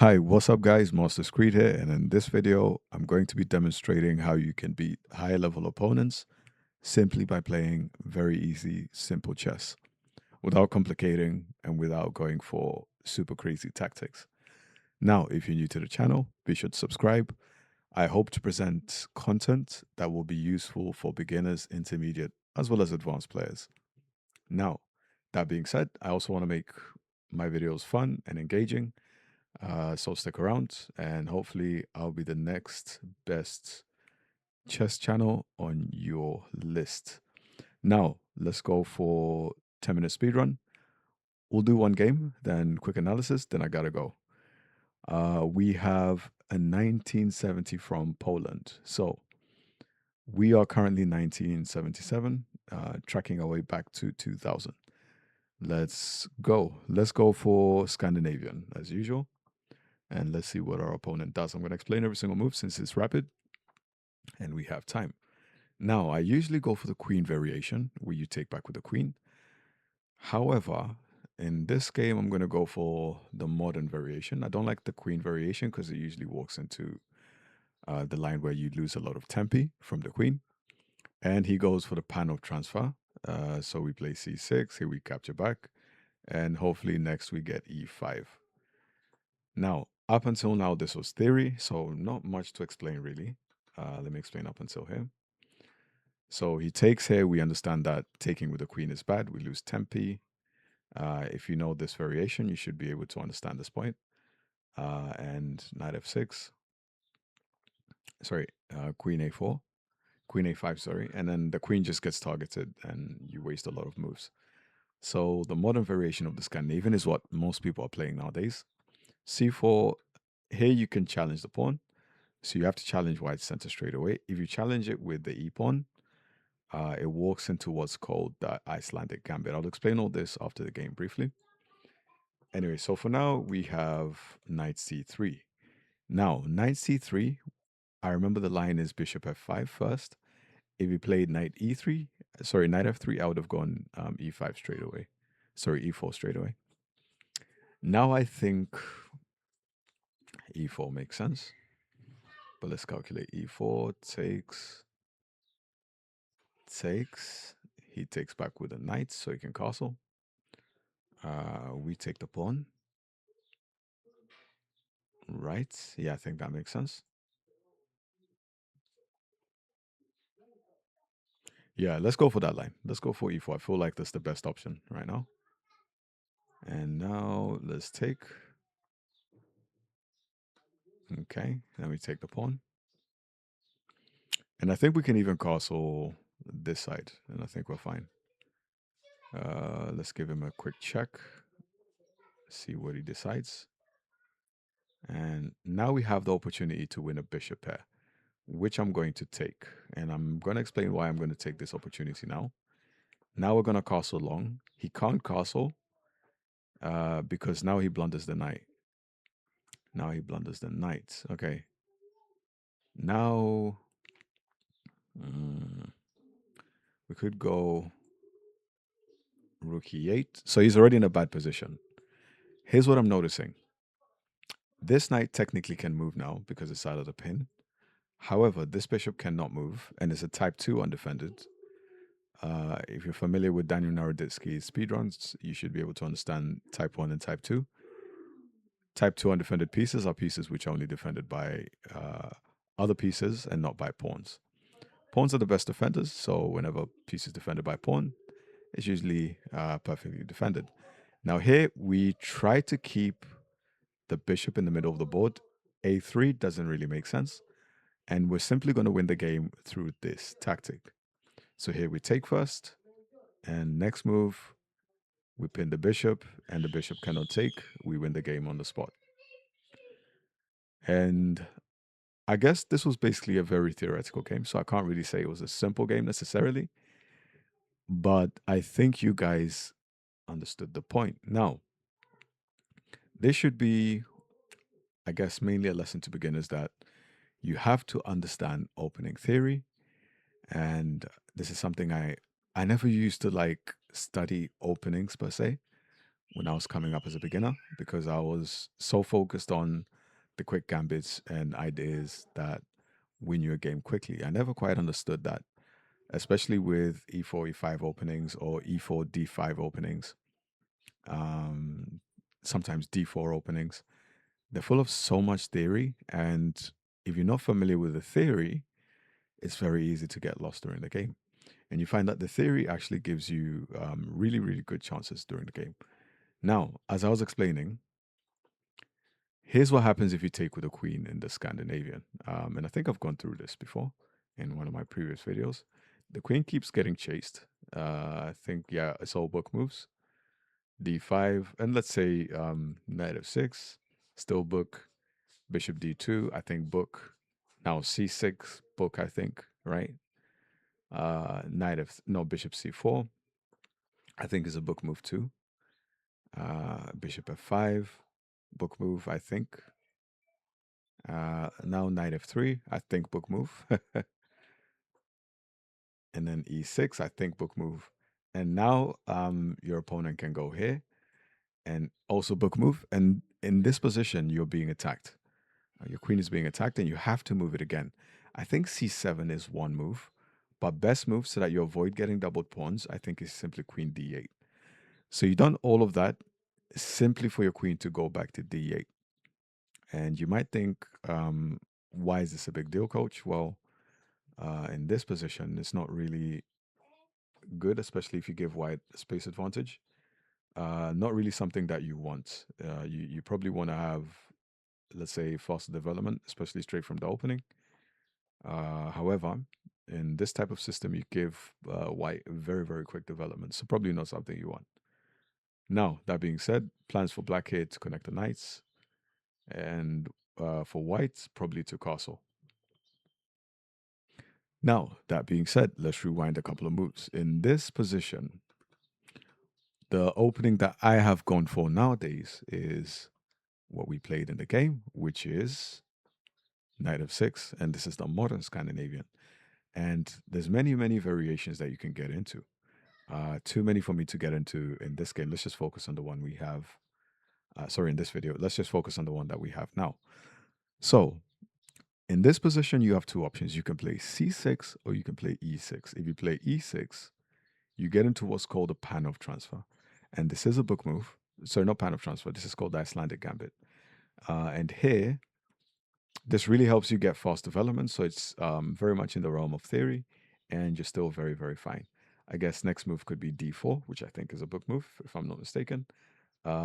Hi, what's up guys? Master Screed here, and in this video, I'm going to be demonstrating how you can beat higher level opponents simply by playing very easy, simple chess without complicating and without going for super crazy tactics. Now, if you're new to the channel, be sure to subscribe. I hope to present content that will be useful for beginners, intermediate, as well as advanced players. Now, that being said, I also want to make my videos fun and engaging. So stick around, and hopefully, I'll be the next best chess channel on your list. Now, let's go for 10-minute speedrun. We'll do one game, then quick analysis, then I gotta go. We have a 1970 from Poland. So we are currently 1977, tracking our way back to 2000. Let's go. Let's go for Scandinavian as usual. And let's see what our opponent does. I'm going to explain every single move since it's rapid and we have time. Now, I usually go for the queen variation, where you take back with the queen. However, in this game, I'm going to go for the modern variation. I don't like the queen variation because it usually walks into the line where you lose a lot of tempi from the queen. And he goes for the pan of transfer. So we play c6, here we capture back, and hopefully next we get e5. Now, up until now, this was theory, so not much to explain really. Let me explain up until here. So he takes here. We understand that taking with the queen is bad. We lose tempi. If you know this variation, you should be able to understand this point. And knight f6. Sorry, queen a4. Queen a5, sorry. And then the queen just gets targeted and you waste a lot of moves. So the modern variation of the Scandinavian is what most people are playing nowadays. c4, here you can challenge the pawn. So you have to challenge white center straight away. If you challenge it with the e pawn, it walks into what's called the Icelandic gambit. I'll explain all this after the game briefly. Anyway, so for now, we have knight c3. Now, knight c3, I remember the line is bishop f5 first. If he played knight e3, sorry, knight f3, I would have gone e5 straight away. Sorry, e4 straight away. Now I think e4 makes sense. But let's calculate e4 takes. He takes back with a knight so he can castle. We take the pawn. Right. Yeah, I think that makes sense. Yeah, let's go for that line. Let's go for e4. I feel like that's the best option right now. And now let's take. Okay, then we take the pawn. And I think we can even castle this side, and I think we're fine. Let's give him a quick check. See what he decides. And now we have the opportunity to win a bishop pair, which I'm going to take. And I'm going to explain why I'm going to take this opportunity now. Now we're going to castle long. He can't castle because now he blunders the knight. Now he blunders the knight. Okay. Now we could go rook e8. So he's already in a bad position. Here's what I'm noticing. This knight technically can move now because it's out of the pin. However, this bishop cannot move and it's a type 2 undefended. If you're familiar with Daniel Naroditsky's speedruns, you should be able to understand type 1 and type 2. Type 2 undefended pieces are pieces which are only defended by other pieces and not by pawns. Pawns are the best defenders, so whenever a piece is defended by pawn, it's usually perfectly defended. Now here, we try to keep the bishop in the middle of the board. A3 doesn't really make sense, and we're simply going to win the game through this tactic. So here we take first, and next move, we pin the bishop, and the bishop cannot take. We win the game on the spot. And I guess this was basically a very theoretical game, so I can't really say it was a simple game necessarily. But I think you guys understood the point. Now, this should be, I guess, mainly a lesson to beginners that you have to understand opening theory. And this is something I never used to like study openings per se, when I was coming up as a beginner because I was so focused on the quick gambits and ideas that win you a game quickly. I never quite understood that, especially with e4, e5 openings or e4, d5 openings, um, sometimes d4 openings. They're full of so much theory. And if you're not familiar with the theory, it's very easy to get lost during the game. And you find that the theory actually gives you really, really good chances during the game. Now, as I was explaining, here's what happens if you take with a queen in the Scandinavian. And I think I've gone through this before in one of my previous videos. The queen keeps getting chased. I think, yeah, it's all book moves. D5, and let's say knight f6, still book. Bishop d2, I think book. Now c6, book, I think, right? No, bishop c4, I think is a book move too. Bishop f5, book move, I think. Now knight f3, I think book move. And then e6, I think book move. And now your opponent can go here and also book move. And in this position, you're being attacked. Your queen is being attacked and you have to move it again. I think c7 is one move, but best move so that you avoid getting doubled pawns, I think, is simply queen d8. So you've done all of that simply for your queen to go back to d8. And you might think, why is this a big deal, coach? Well, in this position, it's not really good, especially if you give white a space advantage. Not really something that you want. You probably want to have, let's say, faster development, especially straight from the opening. However, in this type of system, you give white very, very quick development. So probably not something you want. Now, that being said, plans for black here to connect the knights. And for white, probably to castle. Now, that being said, let's rewind a couple of moves. In this position, the opening that I have gone for nowadays is what we played in the game, which is knight f6. And this is the modern Scandinavian. And there's many, many variations that you can get into. Too many for me to get into in this game. Let's just focus on the one we have. Sorry, in this video, let's just focus on the one that we have now. So in this position, you have two options. You can play c6 or you can play e6. If you play e6, you get into what's called a Panov transfer. And this is a book move. Sorry, not Panov transfer. This is called the Icelandic gambit. And here, this really helps you get fast development. So it's very much in the realm of theory and you're still very, very fine. I guess next move could be d4, which I think is a book move, if I'm not mistaken,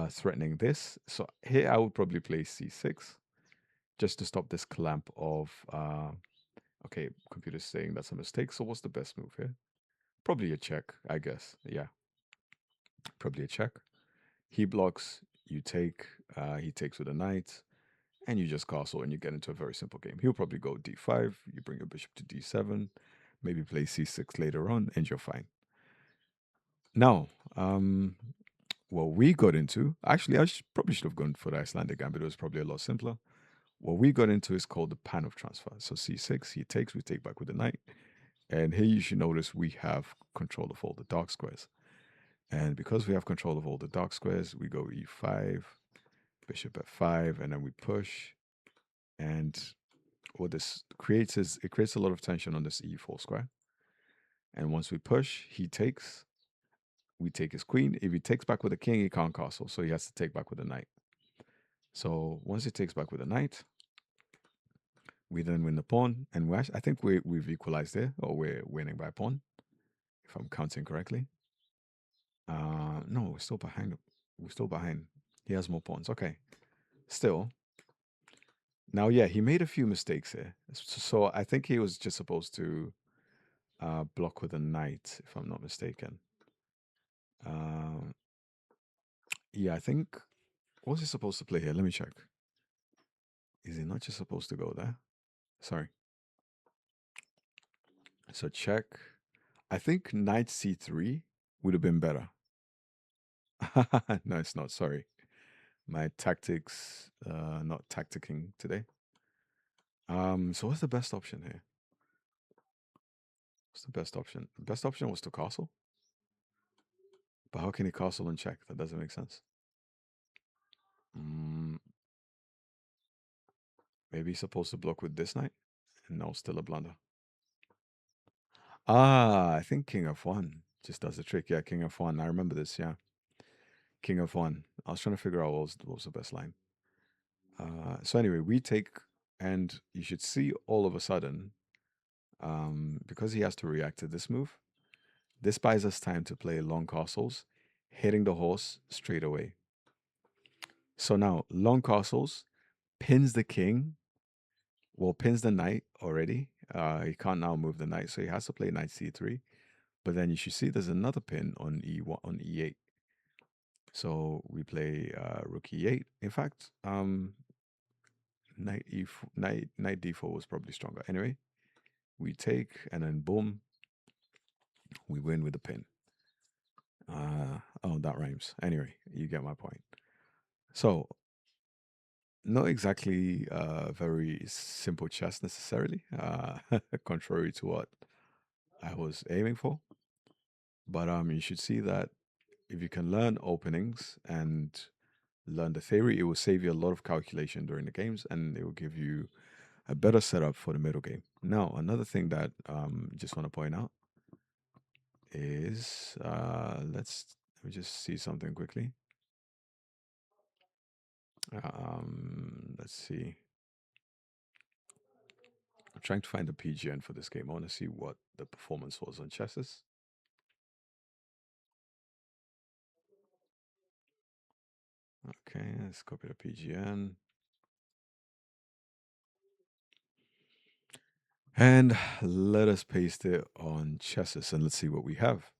threatening this. So here I would probably play c6 just to stop this clamp of, okay, computer's saying that's a mistake. So what's the best move here? Probably a check, I guess. Yeah, probably a check. He blocks, you take, he takes with a knight, and you just castle and you get into a very simple game. He'll probably go d5, you bring your bishop to d7, maybe play c6 later on, and you're fine. Now, what we got into, actually, probably should have gone for the Icelandic gambit. It was probably a lot simpler. What we got into is called the Panov transfer. So c6, he takes, we take back with the knight. And here you should notice we have control of all the dark squares. And because we have control of all the dark squares, we go e5, bishop f5, and then we push. And what this creates is it creates a lot of tension on this e4 square. And once we push, he takes, we take his queen. If he takes back with a king, he can't castle. So he has to take back with a knight. So once he takes back with a knight, we then win the pawn. And I think we've equalized there, or we're winning by a pawn, if I'm counting correctly. No, we're still behind. We're still behind. He has more pawns. Okay. Still. Now, yeah, he made a few mistakes here. So I think he was just supposed to block with a knight, if I'm not mistaken. Yeah, I think. What was he supposed to play here? Let me check. Is he not just supposed to go there? Sorry. So check. I think knight c3 would have been better. No, it's not. Sorry. My tactics, not tacticking today. So what's the best option here? What's the best option? The best option was to castle. But how can he castle and check? That doesn't make sense. Mm, maybe he's supposed to block with this knight. No, still a blunder. Ah, I think King of One just does the trick. Yeah, King of One. I remember this. Yeah, King of One. I was trying to figure out what was the best line. So anyway, we take, and you should see all of a sudden, because he has to react to this move, this buys us time to play long castles, hitting the horse straight away. So now, long castles pins the king, well, pins the knight already. He can't now move the knight, so he has to play knight c3. But then you should see there's another pin on e1 on e8. So we play rook e8. In fact, knight d4 was probably stronger. Anyway, we take and then boom, we win with the pin. Oh, that rhymes. Anyway, you get my point. So not exactly very simple chess necessarily, contrary to what I was aiming for. But you should see that if you can learn openings and learn the theory, it will save you a lot of calculation during the games, and it will give you a better setup for the middle game. Now, another thing that just want to point out is let me just see something quickly. Let's see. I'm trying to find the PGN for this game. I want to see what the performance was on chesses. Okay, let's copy the PGN. And let us paste it on chesses and let's see what we have.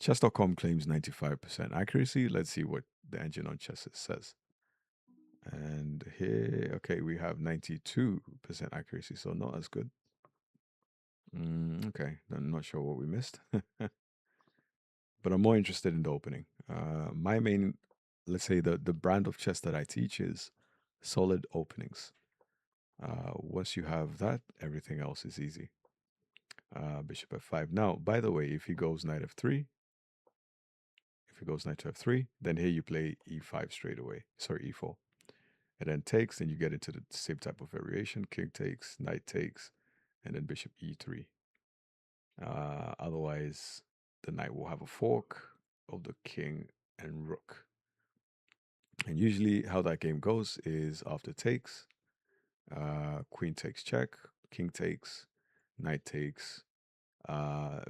Chess.com claims 95% accuracy. Let's see what the engine on chesses says. And here, okay, we have 92% accuracy, so not as good. Okay, I'm not sure what we missed. But I'm more interested in the opening. My main, let's say the brand of chess that I teach is solid openings. Once you have that, everything else is easy. Bishop f5. Now, by the way, if he goes knight f3, if he goes knight to f3, then here you play e5 straight away. Sorry, e4. And then takes, then you get into the same type of variation. King takes, knight takes, and then bishop e3. Otherwise, the knight will have a fork of the king and rook. And usually how that game goes is after takes, queen takes check, king takes, knight takes,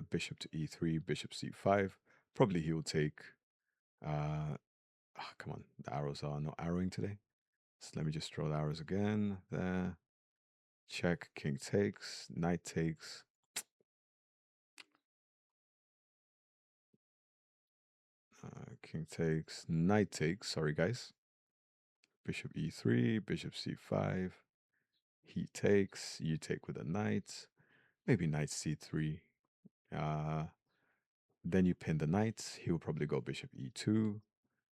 bishop to e3, bishop c5. Probably he will take, come on, the arrows are not arrowing today. So let me just draw the arrows again, there. Check, king takes, knight takes. King takes, knight takes, sorry guys. Bishop e3, bishop c5. He takes, you take with a knight. Maybe knight c3. Then you pin the knight. He will probably go bishop e2.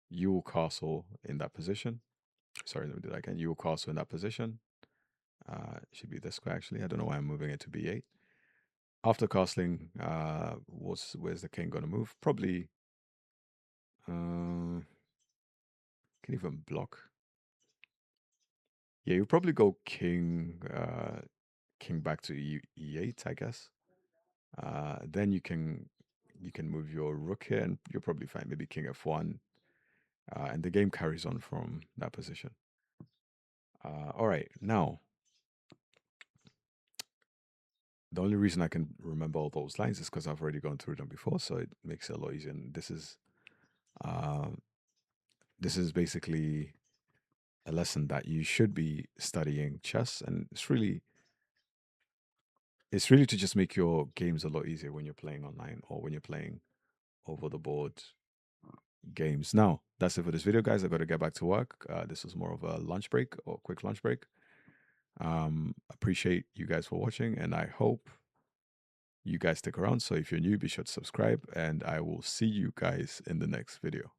You will castle in that position. Sorry, let me do that again. You will castle in that position. It should be this way actually. I don't know why I'm moving it to b8. After castling, where's the king going to move? Probably, can even block. Yeah, you probably go king, king back to e8, I guess. Then you can move your rook here, and you'll probably find maybe king f1, and the game carries on from that position. All right, now the only reason I can remember all those lines is because I've already gone through them before, so it makes it a lot easier. And this is basically a lesson that you should be studying chess, and it's really to just make your games a lot easier when you're playing online or when you're playing over the board games. Now, that's it for this video, guys. I got to get back to work. This was more of a lunch break or quick lunch break. Appreciate you guys for watching, and I hope you guys stick around. So if you're new, be sure to subscribe, and I will see you guys in the next video.